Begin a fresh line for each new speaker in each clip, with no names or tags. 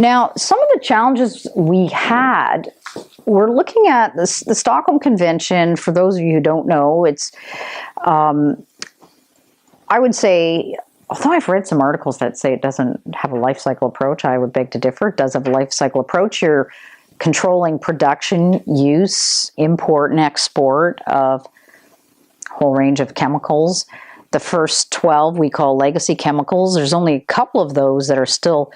Now, some of the challenges we had, we're looking at the Stockholm Convention. For those of you who don't know, it's, I would say, although I've read some articles that say it doesn't have a life cycle approach, I would beg to differ. It does have a life cycle approach. You're controlling production, use, import, and export of a whole range of chemicals. The first 12 we call legacy chemicals. There's only a couple of those that are still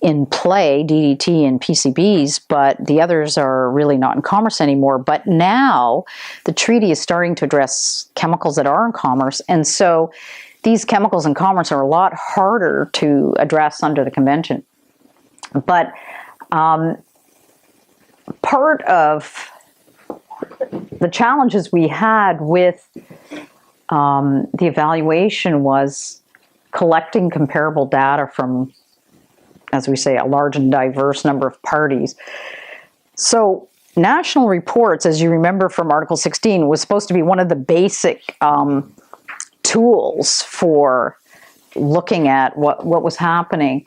in play, DDT and PCBs, but the others are really not in commerce anymore. But now the treaty is starting to address chemicals that are in commerce, and so these chemicals in commerce are a lot harder to address under the convention. But part of the challenges we had with the evaluation was collecting comparable data from, as we say, a large and diverse number of parties. So national reports, as you remember from Article 16, was supposed to be one of the basic tools for looking at what was happening.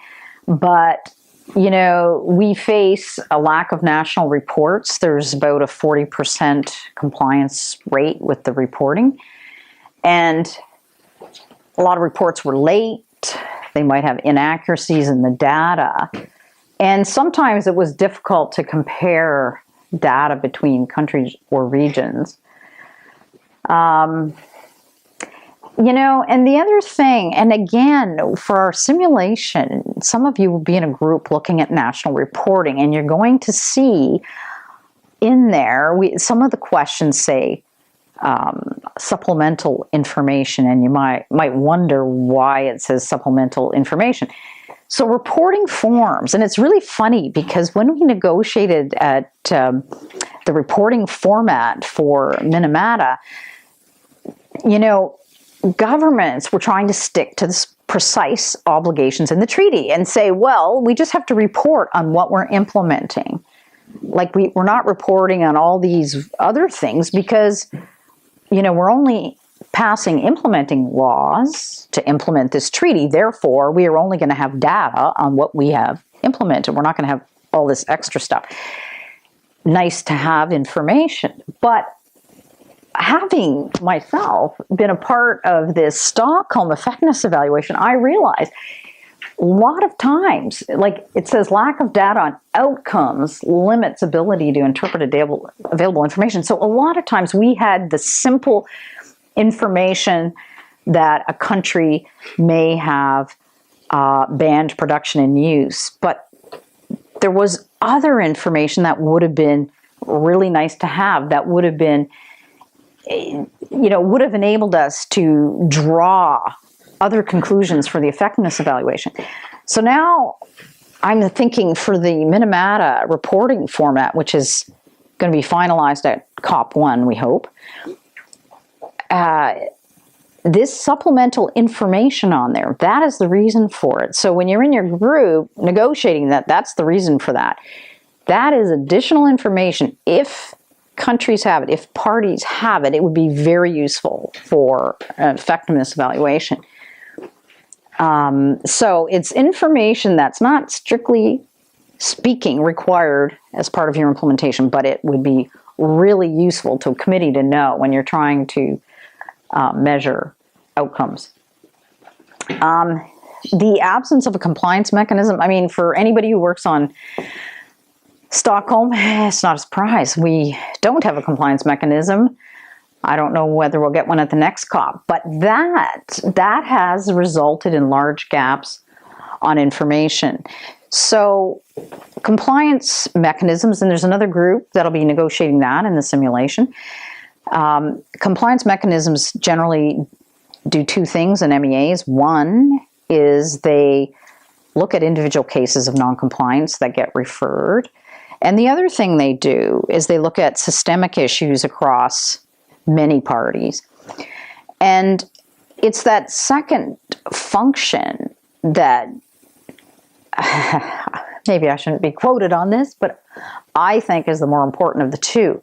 But, you know, we face a lack of national reports. There's about a 40% compliance rate with the reporting. And a lot of reports were late. They might have inaccuracies in the data. And sometimes it was difficult to compare data between countries or regions. You know, and the other thing, and again, for our simulation, some of you will be in a group looking at national reporting, and you're going to see in there, some of the questions say supplemental information, and you might wonder why it says supplemental information. So reporting forms, and it's really funny because when we negotiated at the reporting format for Minamata, you know, governments were trying to stick to the precise obligations in the treaty and say, well, we just have to report on what we're implementing. Like we're not reporting on all these other things because, you know, we're only implementing laws to implement this treaty. Therefore, we are only going to have data on what we have implemented. We're not going to have all this extra stuff. Nice to have information, but having myself been a part of this Stockholm effectiveness evaluation, I realized a lot of times, like it says, lack of data on outcomes limits ability to interpret available information. So a lot of times we had the simple information that a country may have banned production and use, but there was other information that would have been really nice to have, that would have been, you know, would have enabled us to draw other conclusions for the effectiveness evaluation. So now I'm thinking for the Minamata reporting format, which is going to be finalized at COP1, we hope, this supplemental information on there, that is the reason for it. So when you're in your group negotiating that, that's the reason for that. That is additional information. If countries have it, if parties have it, it would be very useful for effectiveness evaluation. So it's information that's not strictly speaking required as part of your implementation, but it would be really useful to a committee to know when you're trying to measure outcomes. The absence of a compliance mechanism, I mean, for anybody who works on Stockholm, it's not a surprise. We don't have a compliance mechanism. I don't know whether we'll get one at the next COP, but that has resulted in large gaps on information. So compliance mechanisms, and there's another group that'll be negotiating that in the simulation. Compliance mechanisms generally do two things in MEAs. One is they look at individual cases of non-compliance that get referred. And the other thing they do is they look at systemic issues across many parties. And it's that second function that, maybe I shouldn't be quoted on this, but I think is the more important of the two.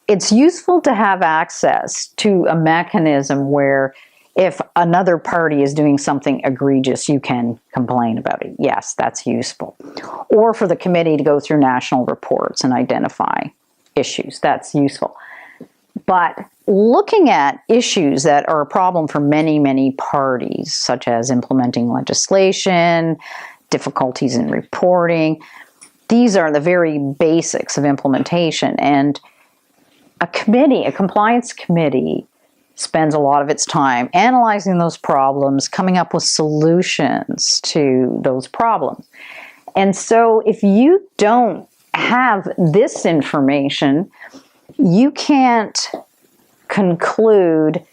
It's useful to have access to a mechanism where If another party is doing something egregious, you can complain about it. Yes, that's useful. Or for the committee to go through national reports and identify issues. That's useful. But looking at issues that are a problem for many, many parties, such as implementing legislation, difficulties in reporting, these are the very basics of implementation. And a committee, a compliance committee, spends a lot of its time analyzing those problems, coming up with solutions to those problems. And so if you don't have this information, you can't conclude,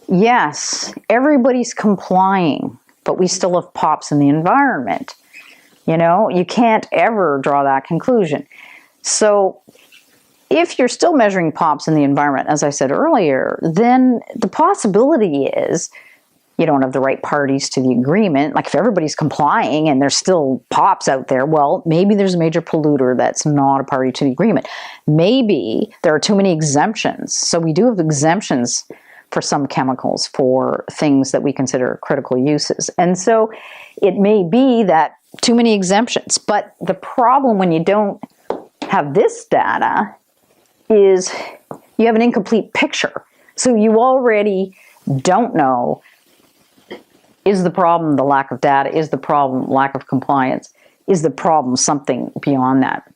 yes, everybody's complying, but we still have POPs in the environment. You know, you can't ever draw that conclusion. So if you're still measuring POPs in the environment, as I said earlier, then the possibility is you don't have the right parties to the agreement. Like if everybody's complying and there's still POPs out there, well, maybe there's a major polluter that's not a party to the agreement. Maybe there are too many exemptions. So we do have exemptions for some chemicals for things that we consider critical uses. And so it may be that too many exemptions. But the problem when you don't have this data is you have an incomplete picture. So you already don't know, is the problem the lack of data? Is the problem lack of compliance? Is the problem something beyond that?